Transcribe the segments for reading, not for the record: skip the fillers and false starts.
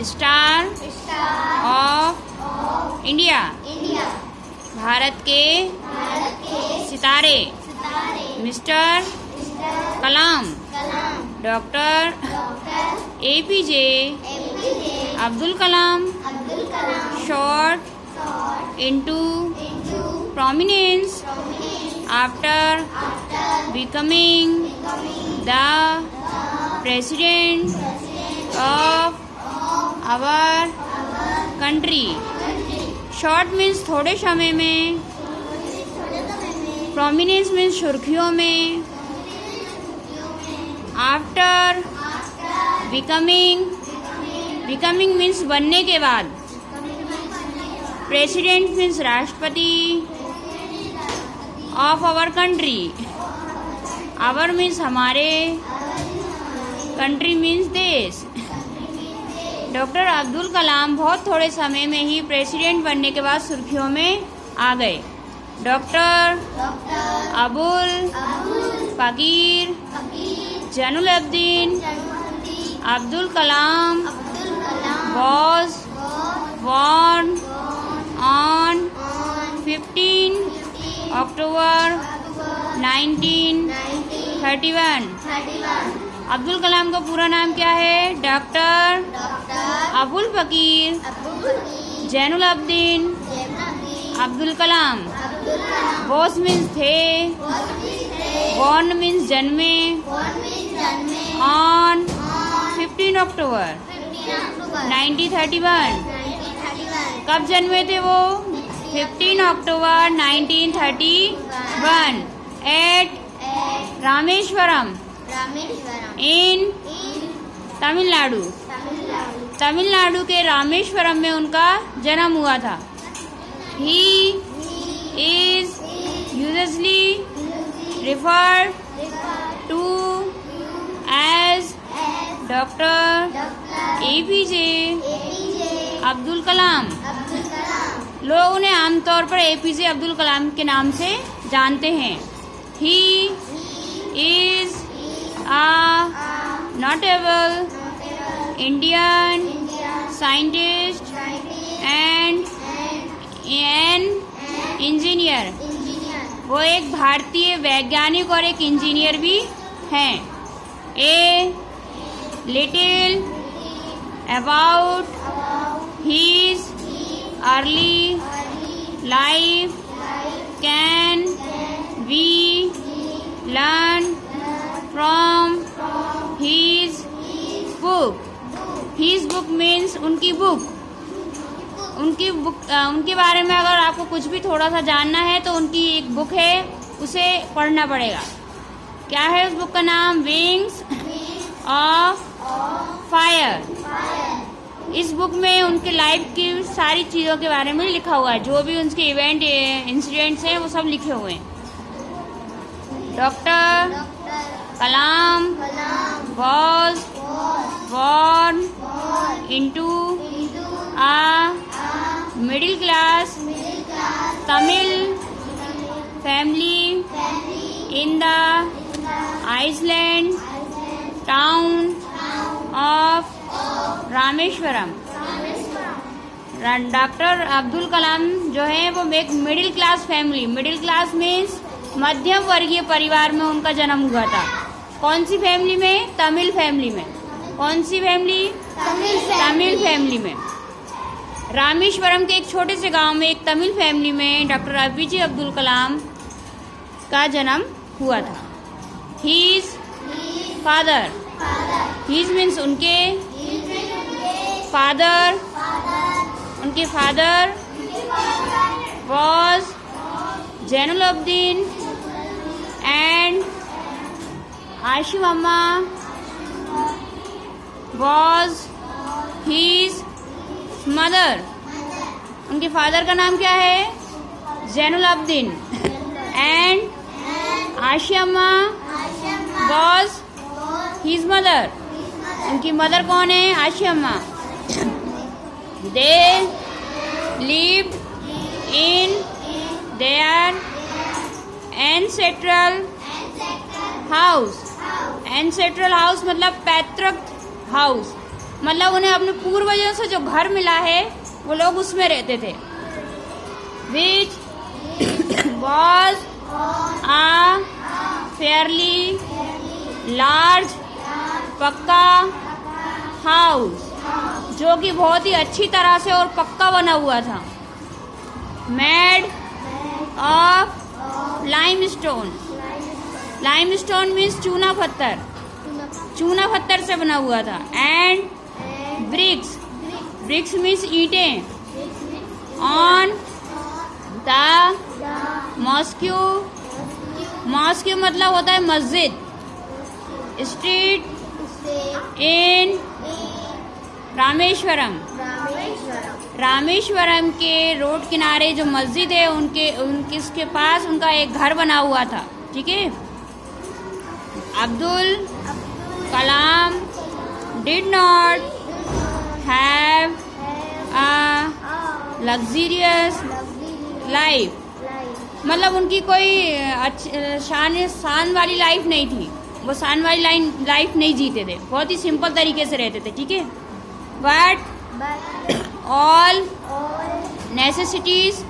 Star of India, Bharat के सितारे mister Kalam, doctor APJ Abdul Kalam shot into prominence after becoming the president of our country. Short means थोड़े समय में, prominence means सुर्खियों में, after becoming means बनने के बाद, प्रेसिडेंट मीन्स राष्ट्रपति of our country, our means हमारे, कंट्री मीन्स देश। डॉक्टर अब्दुल कलाम बहुत थोड़े समय में ही प्रेसिडेंट बनने के बाद सुर्खियों में आ गए। Doctor Abul Fakir Jainulabdeen Abdul Kalam was born on 15 October 1931। Abdul Kalam का पूरा नाम क्या है? Doctor Abul Fakir Jainulabdeen Abdul Kalam. Was means थे, बॉर्न मीन्स जन्मे, ऑन 15 अक्टूबर 1931। कब जन्मे थे वो? 15 October 1931 at Rameswaram in Tamil Nadu. Tamil Nadu के रामेश्वरम में उनका जन्म हुआ था। He is usually referred to as doctor APJ Abdul Kalam. लोग उन्हें आमतौर पर APJ अब्दुल कलाम के नाम से जानते हैं। He is a notable Indian scientist and an engineer। वो एक भारतीय वैज्ञानिक और एक इंजीनियर भी हैं। A little about his early life can we learn from his book। His book means उनकी बुक। उनके बारे में अगर आपको कुछ भी थोड़ा सा जानना है तो उनकी एक बुक है, उसे पढ़ना पड़ेगा। क्या है उस बुक का नाम? Wings of fire. इस बुक में उनके लाइफ की सारी चीज़ों के बारे में लिखा हुआ है, जो भी उनके इवेंट इंसिडेंट्स हैं वो सब लिखे हुए हैं। Doctor Kalam was born into a middle class Tamil family in the Iceland town of Rameswaram. Doctor Abdul Kalam जो है वो एक middle class family, middle class means मध्यम वर्गीय परिवार में उनका जन्म हुआ था। कौन सी फैमिली में? तमिल फैमिली में। कौन सी फैमिली? तमिल फैमिली में। रामेश्वरम के एक छोटे से गांव में एक तमिल फैमिली में डॉक्टर APJ अब्दुल कलाम का जन्म हुआ था। हीज फादर, हीज मीन्स उनके फादर, उनके फादर वॉज जैनुलब्दीन एंड आशी अम्मा वॉज हीज मदर। उनके फादर का नाम क्या है? जैनुलब्दीन एंड आशी अम्मा वॉज हीज मदर। उनकी मदर कौन है? आशी अम्मा। दे lived in their ancestral house। ancestral house मतलब पैतृक हाउस। मतलब उन्हें अपने पूर्वजों से जो घर मिला है वो लोग उसमें रहते थे। Which was a fairly large pucca house, जो कि बहुत ही अच्छी तरह से और पक्का बना हुआ था। Made of limestone, limestone means चूना पत्थर, चूना पत्थर से बना हुआ था। एंड ब्रिक्स, ब्रिक्स मीन्स ईंटें। ऑन द मॉस्क्यू, मॉस्क्यू मतलब होता है मस्जिद। स्ट्रीट इन रामेश्वरम, रामेश्वरम के रोड किनारे जो मस्जिद है उसके पास उनका एक घर बना हुआ था। ठीक है। Abdul Kalam did not have a luxurious life, मतलब उनकी कोई शान वाली लाइफ नहीं थी, वो शान वाली लाइफ नहीं जीते थे, बहुत ही सिंपल तरीके से रहते थे। ठीक है। बट ऑल नेसेसिटीज,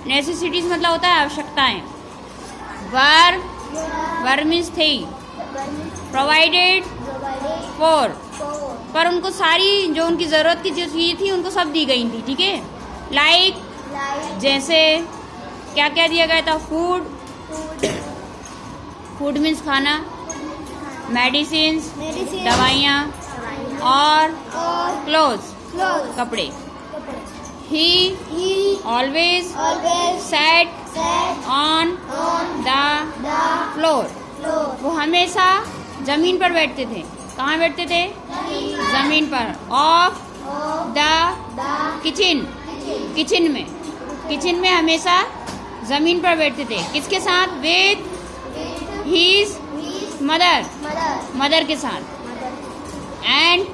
नेसेसिटीज मतलब होता है आवश्यकताएं। वर मीन्स थे, प्रोवाइडेड फॉर, पर उनको सारी जो उनकी ज़रूरत की जो चीज़ थी उनको सब दी गई थी। ठीक है। लाइक जैसे क्या क्या दिया गया था? फूड, फूड मीन्स खाना, मेडिसिन्स दवाइयाँ, और क्लोथ्स कपड़े। ही always sat on the floor, वो हमेशा जमीन पर बैठते थे। कहाँ बैठते थे? जमीन पर। ऑफ द किचन, किचन में, किचन में हमेशा जमीन पर बैठते थे। किसके साथ? विद हीज मदर, मदर के साथ। एंड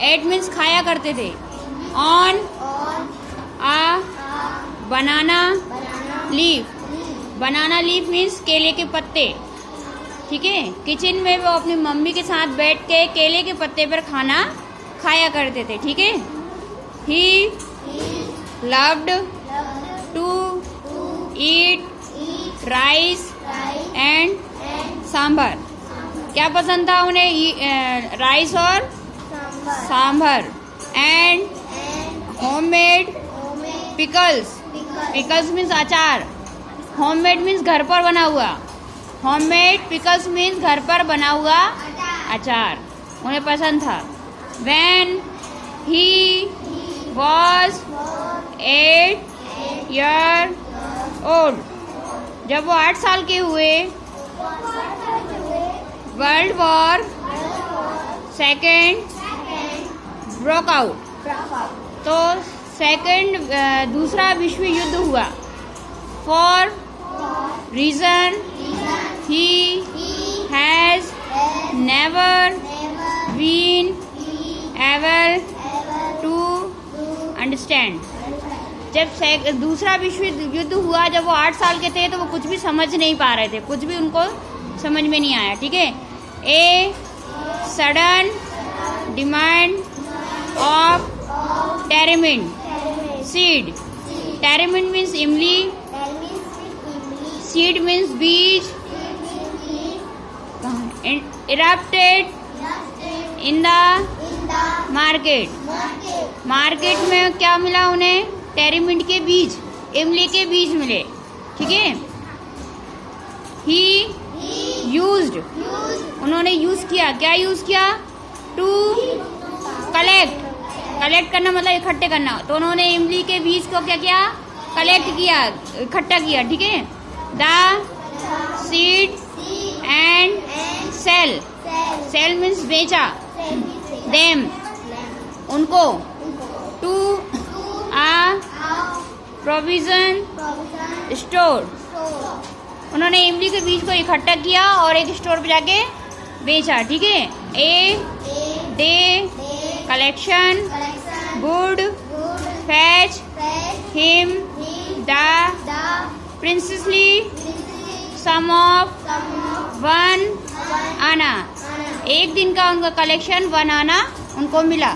एट मीन्स खाया करते थे। On a banana leaf, banana leaf means केले के पत्ते। ठीक है। किचन में वो अपनी मम्मी के साथ बैठ के केले के पत्ते पर खाना खाया करते थे। ठीक है। He loved to eat rice and sambar, क्या पसंद था उन्हें? राइस और sambar. And homemade pickles, pickles means अचार, होममेड मीन्स घर पर बना हुआ, होममेड पिकल्स मीन्स घर पर बना हुआ अचार उन्हें पसंद था। When he was 8 years old, जब वो 8 साल के हुए, world war second broke out, तो दूसरा विश्व युद्ध हुआ। For reason he has never been able to understand, जब दूसरा विश्व युद्ध हुआ, जब वो 8 साल के थे तो वो कुछ भी समझ नहीं पा रहे थे, कुछ भी उनको समझ में नहीं आया। ठीक है। A sudden demand of tamarind seed, tamarind means इमली, सीड मीन्स बीज, erupted in the market, market में क्या मिला उन्हें? टेरेमिन के बीज, इमली के बीज मिले। ठीक है। ही यूज्ड, उन्होंने यूज किया, क्या यूज किया? टू कलेक्ट, कलेक्ट करना मतलब इकट्ठे करना, तो उन्होंने इमली के बीज को क्या किया? कलेक्ट किया, इकट्ठा किया। ठीक है। The seed and sell, sell means बेचा, देम उनको, टू आ प्रोविजन स्टोर, उन्होंने इमली के बीज को इकट्ठा किया और एक स्टोर पे जाके बेचा। ठीक है। A day collection would fetch him the princely sum of 1 anna, एक दिन का उनका कलेक्शन 1 आना उनको मिला।